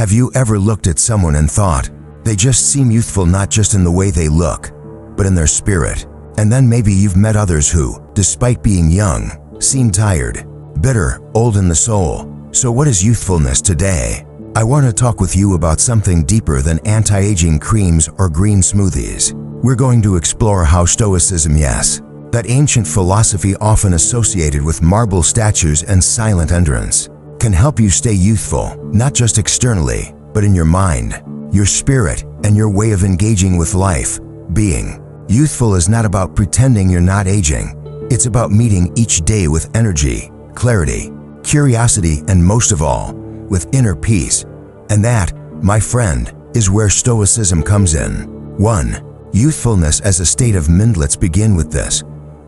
Have you ever looked at someone and thought, they just seem youthful not just in the way they look, but in their spirit? And then maybe you've met others who, despite being young, seem tired, bitter, old in the soul. So what is youthfulness today? I want to talk with you about something deeper than anti-aging creams or green smoothies. We're going to explore how Stoicism, yes, that ancient philosophy often associated with marble statues and silent endurance, can help you stay youthful, not just externally, but in your mind, your spirit, and your way of engaging with life. Being youthful is not about pretending you're not aging. It's about meeting each day with energy, clarity, curiosity, and most of all, with inner peace. And that, my friend, is where Stoicism comes in. 1. Youthfulness as a state of mind. Let's begin with this.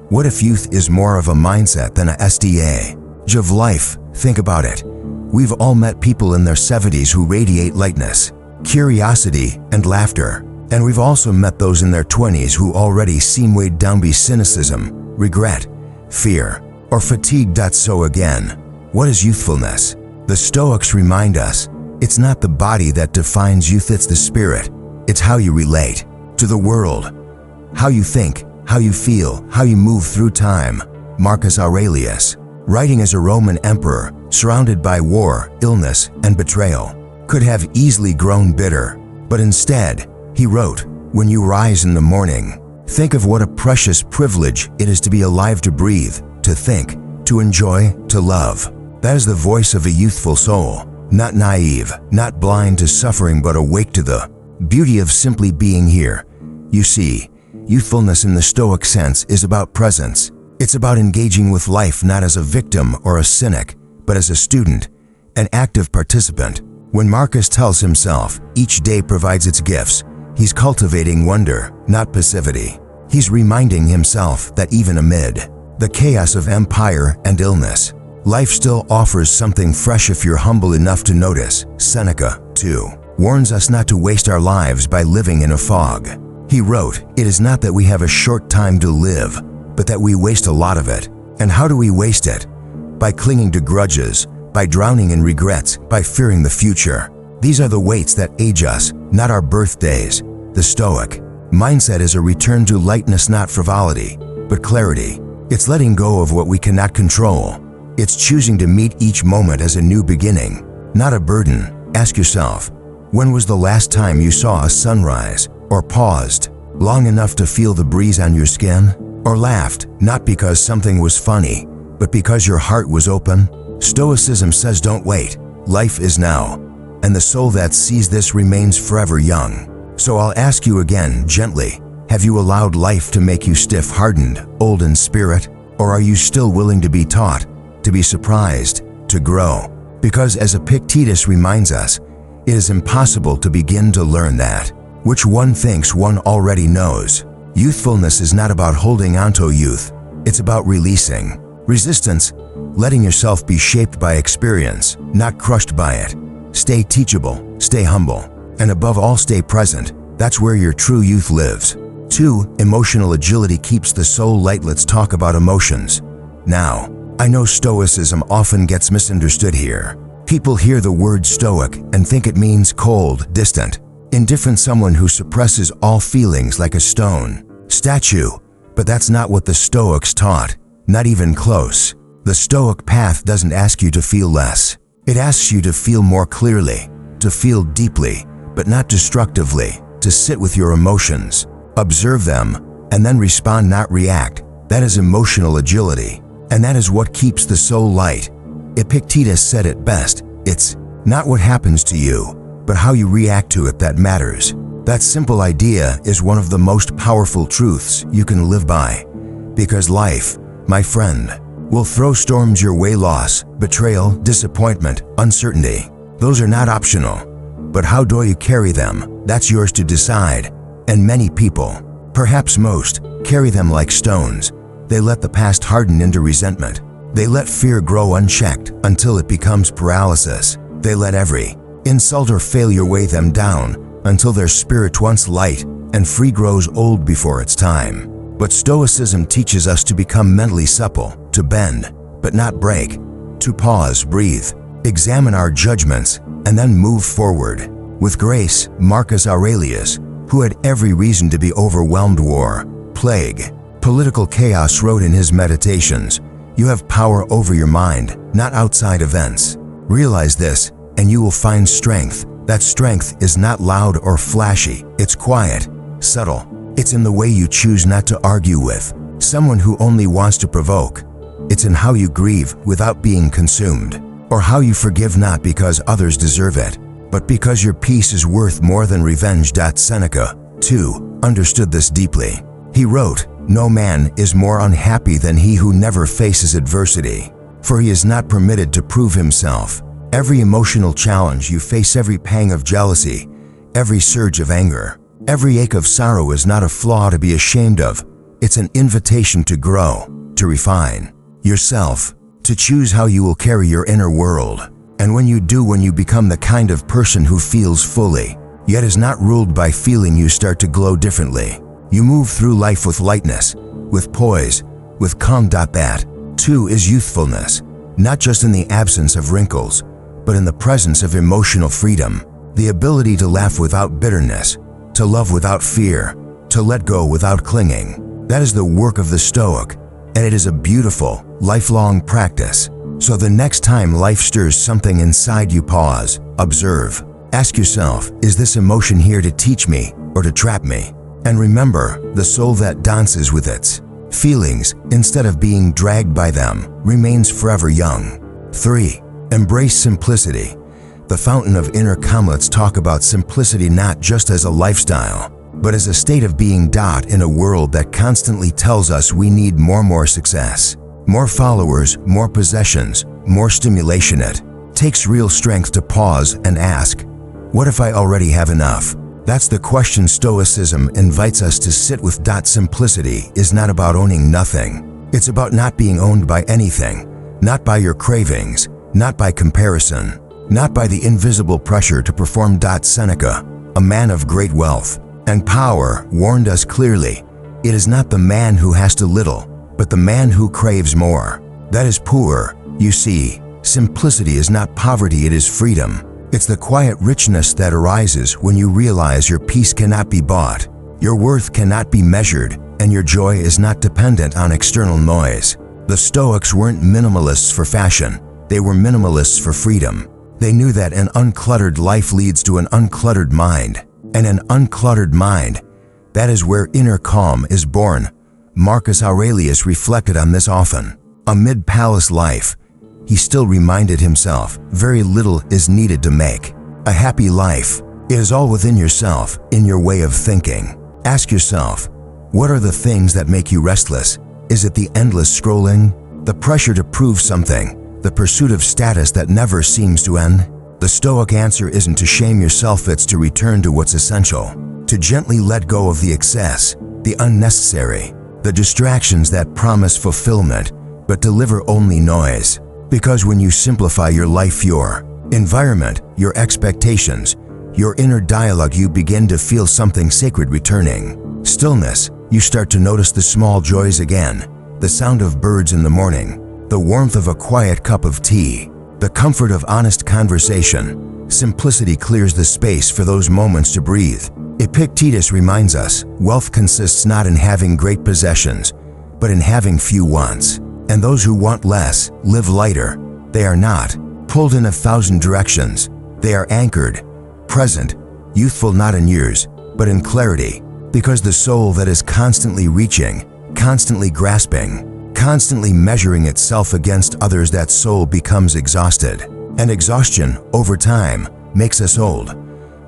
What if youth is more of a mindset than a stage of life? Think about it. We've all met people in their 70s who radiate lightness, curiosity, and laughter. And we've also met those in their 20s who already seem weighed down by cynicism, regret, fear, or fatigue. So again, what is youthfulness? The Stoics remind us, it's not the body that defines youth, it's the spirit. It's how you relate to the world, how you think, how you feel, how you move through time. Marcus Aurelius, writing as a Roman emperor, surrounded by war, illness, and betrayal, could have easily grown bitter. But instead, he wrote, "When you rise in the morning, think of what a precious privilege it is to be alive, to breathe, to think, to enjoy, to love." That is the voice of a youthful soul, not naive, not blind to suffering, but awake to the beauty of simply being here. You see, youthfulness in the Stoic sense is about presence. It's about engaging with life not as a victim or a cynic, but as a student, an active participant. When Marcus tells himself each day provides its gifts, he's cultivating wonder, not passivity. He's reminding himself that even amid the chaos of empire and illness, life still offers something fresh if you're humble enough to notice. Seneca, too, warns us not to waste our lives by living in a fog. He wrote, "It is not that we have a short time to live, but that we waste a lot of it." And how do we waste it? By clinging to grudges, by drowning in regrets, by fearing the future. These are the weights that age us, not our birthdays. The Stoic mindset is a return to lightness, not frivolity, but clarity. It's letting go of what we cannot control. It's choosing to meet each moment as a new beginning, not a burden. Ask yourself, when was the last time you saw a sunrise, or paused long enough to feel the breeze on your skin, or laughed, not because something was funny, but because your heart was open? Stoicism says don't wait. Life is now, and the soul that sees this remains forever young. So I'll ask you again, gently, have you allowed life to make you stiff-hardened, old in spirit? Or are you still willing to be taught, to be surprised, to grow? Because as Epictetus reminds us, it is impossible to begin to learn that which one thinks one already knows. Youthfulness is not about holding onto youth. It's about releasing resistance, letting yourself be shaped by experience, not crushed by it. Stay teachable, stay humble, and above all, stay present. That's where your true youth lives. 2. Emotional agility keeps the soul light. Let's talk about emotions. Now, I know Stoicism often gets misunderstood here. People hear the word Stoic and think it means cold, distant, indifferent, someone who suppresses all feelings like a stone statue. But that's not what the Stoics taught, not even close. The Stoic path doesn't ask you to feel less. It asks you to feel more clearly, to feel deeply, but not destructively, to sit with your emotions, observe them, and then respond, not react. That is emotional agility, and that is what keeps the soul light. Epictetus said it best, it's not what happens to you, but how you react to it that matters. That simple idea is one of the most powerful truths you can live by. Because life, my friend, will throw storms your way: loss, betrayal, disappointment, uncertainty. Those are not optional. But how do you carry them? That's yours to decide. And many people, perhaps most, carry them like stones. They let the past harden into resentment. They let fear grow unchecked until it becomes paralysis. They let every insult or failure weigh them down until their spirit, once light and free, grows old before its time. But Stoicism teaches us to become mentally supple, to bend, but not break, to pause, breathe. examine our judgments, and then move forward. With grace, Marcus Aurelius, who had every reason to be overwhelmed war, plague, political chaos, wrote in his Meditations, "You have power over your mind, not outside events. Realize this, and you will find strength. That strength is not loud or flashy. It's quiet, subtle. It's in the way you choose not to argue with someone who only wants to provoke. It's in how you grieve without being consumed, or how you forgive not because others deserve it, but because your peace is worth more than revenge." Seneca, too, understood this deeply. He wrote, "No man is more unhappy than he who never faces adversity, for he is not permitted to prove himself. Every emotional challenge you face, every pang of jealousy, every surge of anger, every ache of sorrow is not a flaw to be ashamed of. It's an invitation to grow, to refine yourself, to choose how you will carry your inner world. And when you do, when you become the kind of person who feels fully, yet is not ruled by feeling, you start to glow differently. You move through life with lightness, with poise, with calm. That, too, is youthfulness, not just in the absence of wrinkles, but in the presence of emotional freedom, the ability to laugh without bitterness, to love without fear, to let go without clinging. That is the work of the Stoic, and it is a beautiful, lifelong practice. So the next time life stirs something inside you, pause, observe. Ask yourself, is this emotion here to teach me or to trap me? And remember, the soul that dances with its feelings, instead of being dragged by them, remains forever young. 3. Embrace simplicity. The fountain of inner calm. Let's talk about simplicity not just as a lifestyle, but as a state of being. In a world that constantly tells us we need more success, more followers, more possessions, more stimulation, it takes real strength to pause and ask, what if I already have enough? That's the question Stoicism invites us to sit with. Simplicity is not about owning nothing. It's about not being owned by anything, not by your cravings, not by comparison, not by the invisible pressure to perform. Seneca, a man of great wealth and power, warned us clearly, it is not the man who has too little, but the man who craves more that is poor. You see, simplicity is not poverty, it is freedom. It's the quiet richness that arises when you realize your peace cannot be bought, your worth cannot be measured, and your joy is not dependent on external noise. The Stoics weren't minimalists for fashion, they were minimalists for freedom. They knew that an uncluttered life leads to an uncluttered mind, and an uncluttered mind, that is where inner calm is born. Marcus Aurelius reflected on this often. Amid palace life, he still reminded himself, very little is needed to make a happy life. It is all within yourself, in your way of thinking. Ask yourself, what are the things that make you restless? Is it the endless scrolling, the pressure to prove something, the pursuit of status that never seems to end? The Stoic answer isn't to shame yourself, it's to return to what's essential, to gently let go of the excess, the unnecessary, the distractions that promise fulfillment but deliver only noise. Because when you simplify your life, your environment, your expectations, your inner dialogue, you begin to feel something sacred returning. Stillness. You start to notice the small joys again, the sound of birds in the morning, the warmth of a quiet cup of tea, the comfort of honest conversation. Simplicity clears the space for those moments to breathe. Epictetus reminds us, wealth consists not in having great possessions, but in having few wants. And those who want less live lighter. They are not pulled in 1,000 directions. They are anchored, present, youthful not in years, but in clarity. Because the soul that is constantly reaching, constantly grasping, constantly measuring itself against others, that soul becomes exhausted. And exhaustion, over time, makes us old.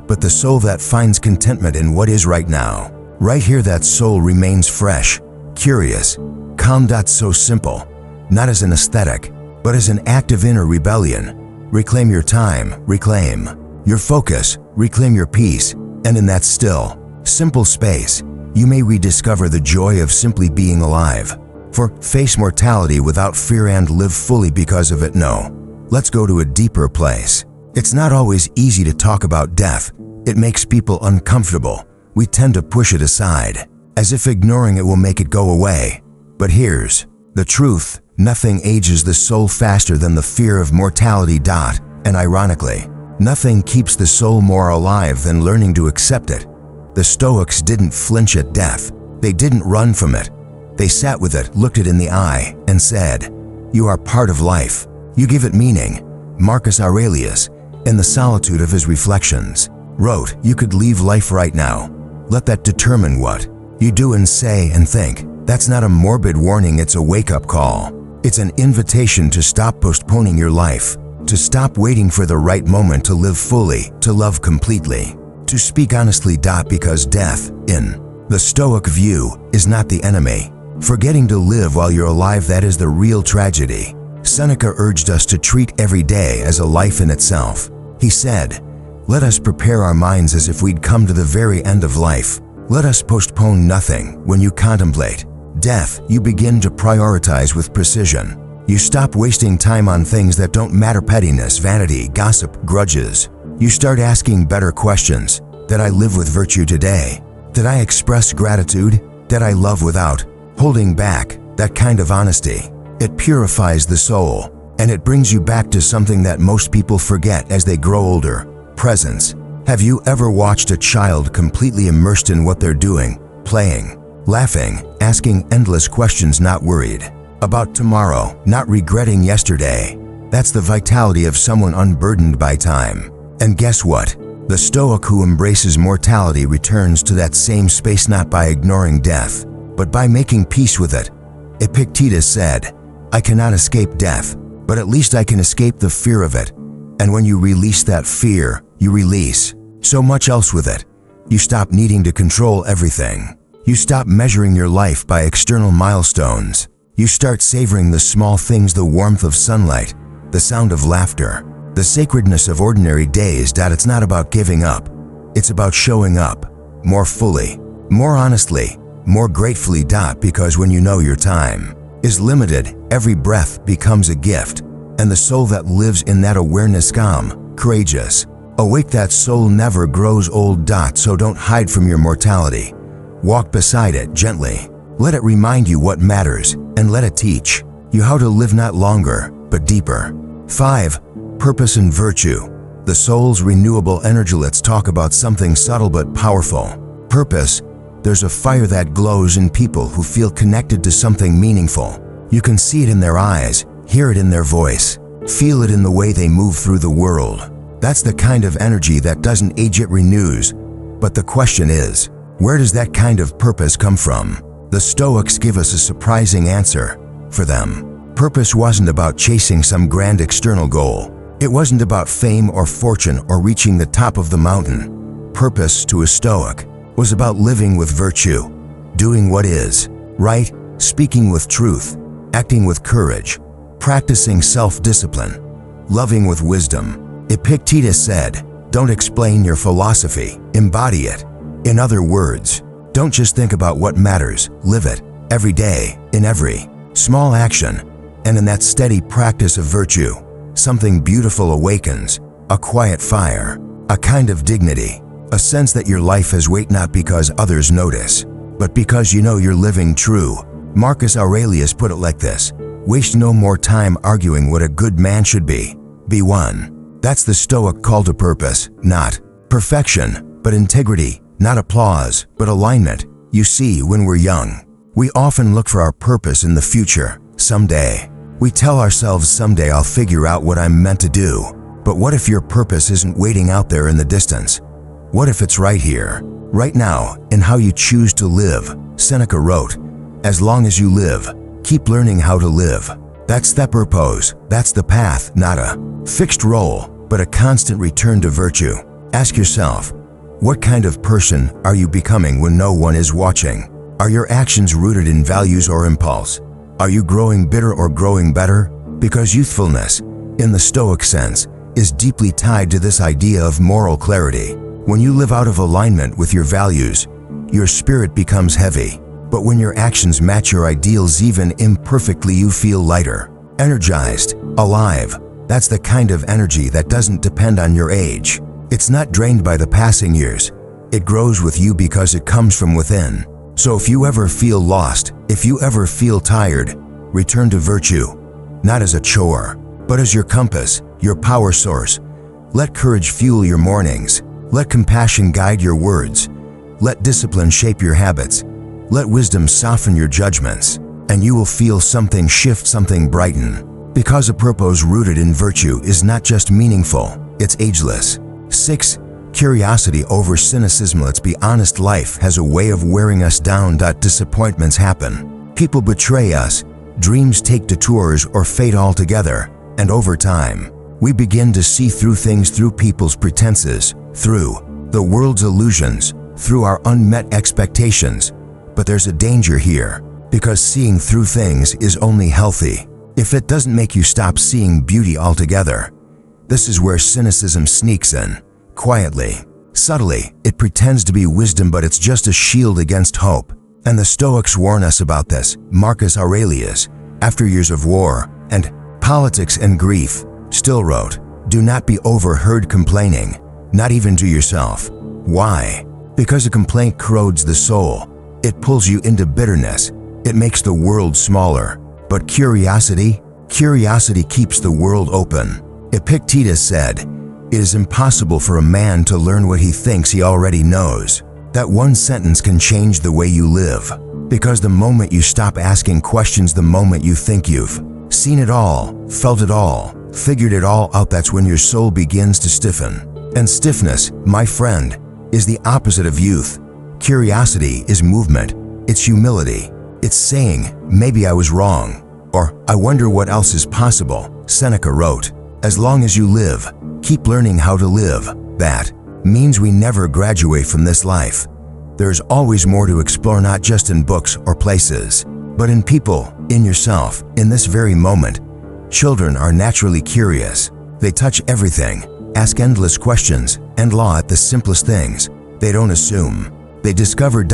But the soul that finds contentment in what is right now, right here, that soul remains fresh, curious, calm. So simple, not as an aesthetic, but as an active inner rebellion. Reclaim your time, reclaim your focus, reclaim your peace, and in that still, simple space, you may rediscover the joy of simply being alive. For face mortality without fear and live fully because of it. No, let's go to a deeper place. It's not always easy to talk about death. It makes people uncomfortable. We tend to push it aside, as if ignoring it will make it go away. But here's the truth. Nothing ages the soul faster than the fear of mortality. And ironically, nothing keeps the soul more alive than learning to accept it. The Stoics didn't flinch at death. They didn't run from it. They sat with it, looked it in the eye, and said, "You are part of life. You give it meaning." Marcus Aurelius, in the solitude of his reflections, wrote, "You could leave life right now. Let that determine what you do and say and think." That's not a morbid warning, it's a wake-up call. It's an invitation to stop postponing your life, to stop waiting for the right moment to live fully, to love completely, to speak honestly. Because death, in the Stoic view, is not the enemy. Forgetting to live while you're alive, that is the real tragedy. Seneca urged us to treat every day as a life in itself. He said, "Let us prepare our minds as if we'd come to the very end of life. Let us postpone nothing. When you contemplate death, you begin to prioritize with precision. You stop wasting time on things that don't matter: pettiness, vanity, gossip, grudges. You start asking better questions. Did I live with virtue today? Did I express gratitude? Did I love without holding back?" That kind of honesty, it purifies the soul, and it brings you back to something that most people forget as they grow older: presence. Have you ever watched a child completely immersed in what they're doing, playing, laughing, asking endless questions, not worried about tomorrow, not regretting yesterday? That's the vitality of someone unburdened by time. And guess what? The Stoic who embraces mortality returns to that same space, not by ignoring death, but by making peace with it. Epictetus said, "I cannot escape death, but at least I can escape the fear of it." And when you release that fear, you release so much else with it. You stop needing to control everything. You stop measuring your life by external milestones. You start savoring the small things: the warmth of sunlight, the sound of laughter, the sacredness of ordinary days. It's not about giving up. It's about showing up more fully, more honestly, more gratefully. Because when you know your time is limited, every breath becomes a gift, and the soul that lives in that awareness, calm, courageous, awake, that soul never grows old. So don't hide from your mortality. Walk beside it gently. Let it remind you what matters, and let it teach you how to live not longer, but deeper. 5. Purpose and virtue. The soul's renewable energy. Let's talk about something subtle but powerful. Purpose. There's a fire that glows in people who feel connected to something meaningful. You can see it in their eyes, hear it in their voice, feel it in the way they move through the world. That's the kind of energy that doesn't age, it renews. But the question is, where does that kind of purpose come from? The Stoics give us a surprising answer. For them, purpose wasn't about chasing some grand external goal. It wasn't about fame or fortune or reaching the top of the mountain. Purpose, to a Stoic, was about living with virtue, doing what is right, speaking with truth, acting with courage, practicing self-discipline, loving with wisdom. Epictetus said, "Don't explain your philosophy, embody it." In other words, don't just think about what matters, live it, every day, in every small action. And in that steady practice of virtue, something beautiful awakens, a quiet fire, a kind of dignity, a sense that your life has weight, not because others notice, but because you know you're living true. Marcus Aurelius put it like this: "Waste no more time arguing what a good man should be. Be one." That's the Stoic call to purpose, not perfection, but integrity, not applause, but alignment. You see, when we're young, we often look for our purpose in the future. Someday. We tell ourselves, someday I'll figure out what I'm meant to do. But what if your purpose isn't waiting out there in the distance? What if it's right here, right now, in how you choose to live? Seneca wrote, "As long as you live, keep learning how to live." That's the purpose. That's the path, not a fixed role, but a constant return to virtue. Ask yourself, what kind of person are you becoming when no one is watching? Are your actions rooted in values or impulse? Are you growing bitter or growing better? Because youthfulness, in the Stoic sense, is deeply tied to this idea of moral clarity. When you live out of alignment with your values, your spirit becomes heavy. But when your actions match your ideals, even imperfectly, you feel lighter, energized, alive. That's the kind of energy that doesn't depend on your age. It's not drained by the passing years. It grows with you because it comes from within. So if you ever feel lost, if you ever feel tired, return to virtue, not as a chore, but as your compass. your power source. Let courage fuel your mornings. Let compassion guide your words. Let discipline shape your habits. Let wisdom soften your judgments. And you will feel something shift, something brighten. Because a purpose rooted in virtue is not just meaningful, it's ageless. 6. Curiosity over cynicism. Let's be honest, life has a way of wearing us down. Disappointments happen. People betray us. Dreams take detours or fade altogether. And over time, we begin to see through things, through people's pretenses, through the world's illusions, through our unmet expectations. But there's a danger here, because seeing through things is only healthy if it doesn't make you stop seeing beauty altogether. This is where cynicism sneaks in. Quietly, subtly, it pretends to be wisdom, but it's just a shield against hope. And the Stoics warn us about this. Marcus Aurelius, after years of war and politics and grief, still wrote, "Do not be overheard complaining, not even to yourself." Why? Because a complaint corrodes the soul. It pulls you into bitterness. It makes the world smaller. But curiosity keeps the world open. Epictetus said, "It is impossible for a man to learn what he thinks he already knows." That one sentence can change the way you live. Because the moment you stop asking questions, the moment you think you've seen it all, felt it all, figured it all out, that's when your soul begins to stiffen. And stiffness, my friend, is the opposite of youth. Curiosity is movement. It's humility. It's saying, maybe I was wrong, or I wonder what else is possible. Seneca wrote, "As long as you live, keep learning how to live." That means we never graduate from this life. There's always more to explore, not just in books or places, but in people, in yourself, in this very moment. Children are naturally curious. They touch everything, ask endless questions, and law at the simplest things. They don't assume. They discover.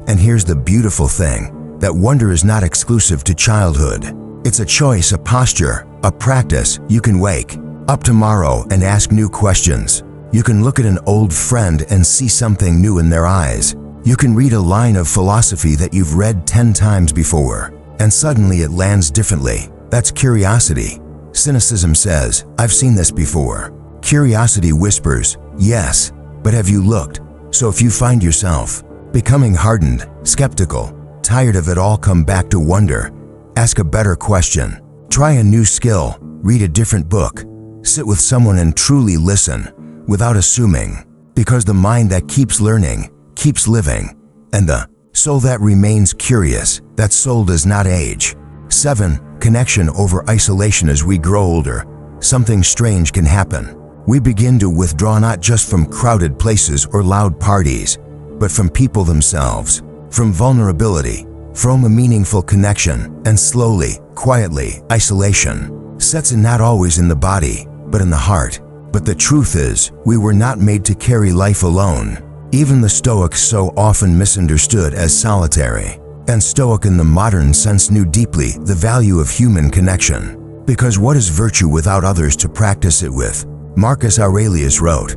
And here's the beautiful thing, that wonder is not exclusive to childhood. It's a choice, a posture, a practice. You can wake up tomorrow and ask new questions. You can look at an old friend and see something new in their eyes. You can read a line of philosophy that you've read 10 times before, and suddenly it lands differently. That's curiosity. Cynicism says, "I've seen this before." Curiosity whispers, "Yes, but have you looked?" So if you find yourself becoming hardened, skeptical, tired of it all, come back to wonder. Ask a better question. Try a new skill. Read a different book. Sit with someone and truly listen, without assuming. Because the mind that keeps learning, keeps living. And the soul that remains curious, that soul does not age. 7. Connection over isolation. As we grow older, something strange can happen. We begin to withdraw, not just from crowded places or loud parties, but from people themselves, from vulnerability, from a meaningful connection. And slowly, quietly, isolation sets in, not always in the body, but in the heart. But the truth is, we were not made to carry life alone. Even the Stoics, so often misunderstood as solitary, and Stoic in the modern sense, knew deeply the value of human connection. Because what is virtue without others to practice it with? Marcus Aurelius wrote,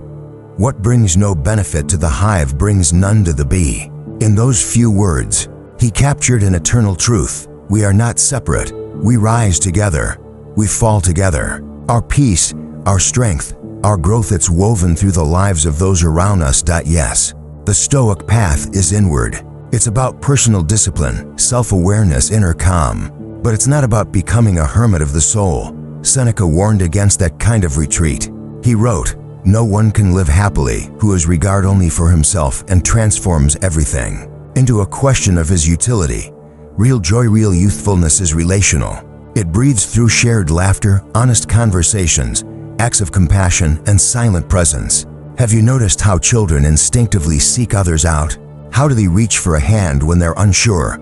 "What brings no benefit to the hive brings none to the bee." In those few words, he captured an eternal truth. We are not separate. We rise together. We fall together. Our peace, our strength, our growth, it's woven through the lives of those around us. Yes, the Stoic path is inward. It's about personal discipline, self-awareness, inner calm. But it's not about becoming a hermit of the soul. Seneca warned against that kind of retreat. He wrote, "No one can live happily who has regard only for himself and transforms everything into a question of his utility." Real joy, real youthfulness is relational. It breathes through shared laughter, honest conversations, acts of compassion, and silent presence. Have you noticed how children instinctively seek others out? How do they reach for a hand when they're unsure?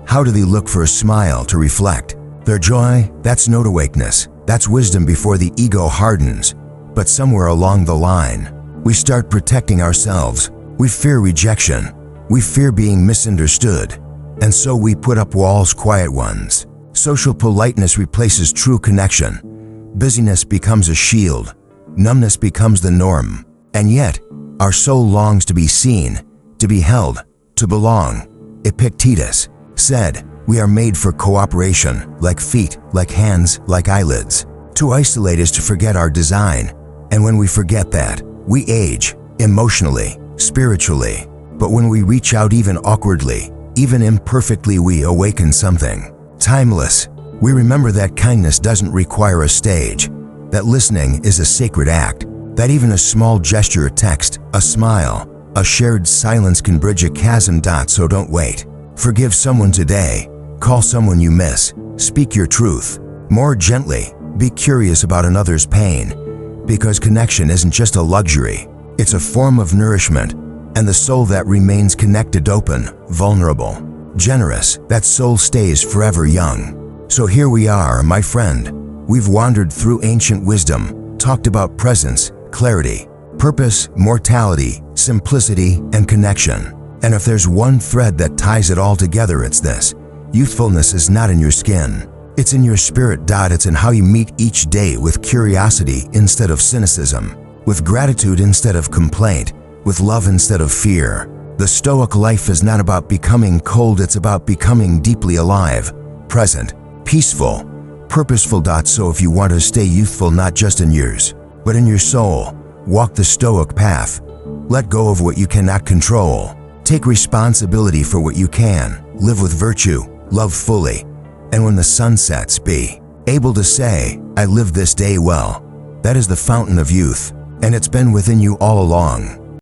How do they look for a smile to reflect their joy? That's not awakeness. That's wisdom before the ego hardens. But somewhere along the line, we start protecting ourselves. We fear rejection. We fear being misunderstood. And so we put up walls, quiet ones. Social politeness replaces true connection. Busyness becomes a shield. Numbness becomes the norm. And yet, our soul longs to be seen, to be held, to belong. Epictetus said, "We are made for cooperation, like feet, like hands, like eyelids." To isolate is to forget our design, and when we forget that, we age, emotionally, spiritually. But when we reach out even awkwardly, even imperfectly, we awaken something timeless. We remember that kindness doesn't require a stage, that listening is a sacred act, that even a small gesture, a text, a smile, a shared silence can bridge a chasm. So don't wait. Forgive someone today. Call someone you miss. Speak your truth more gently. Be curious about another's pain, because connection isn't just a luxury, it's a form of nourishment, and the soul that remains connected, open, vulnerable, generous, that soul stays forever young. So here we are, my friend. We've wandered through ancient wisdom, talked about presence, clarity, purpose, mortality, simplicity, and connection. And if there's one thread that ties it all together, it's this: youthfulness is not in your skin. It's in your spirit. It's in how you meet each day, with curiosity instead of cynicism, with gratitude instead of complaint, with love instead of fear. The Stoic life is not about becoming cold, it's about becoming deeply alive, present, peaceful, purposeful. So if you want to stay youthful, not just in years, but in your soul, walk the Stoic path. Let go of what you cannot control. Take responsibility for what you can. Live with virtue, love fully, and when the sun sets, be able to say, I lived this day well. That is the fountain of youth, and it's been within you all along.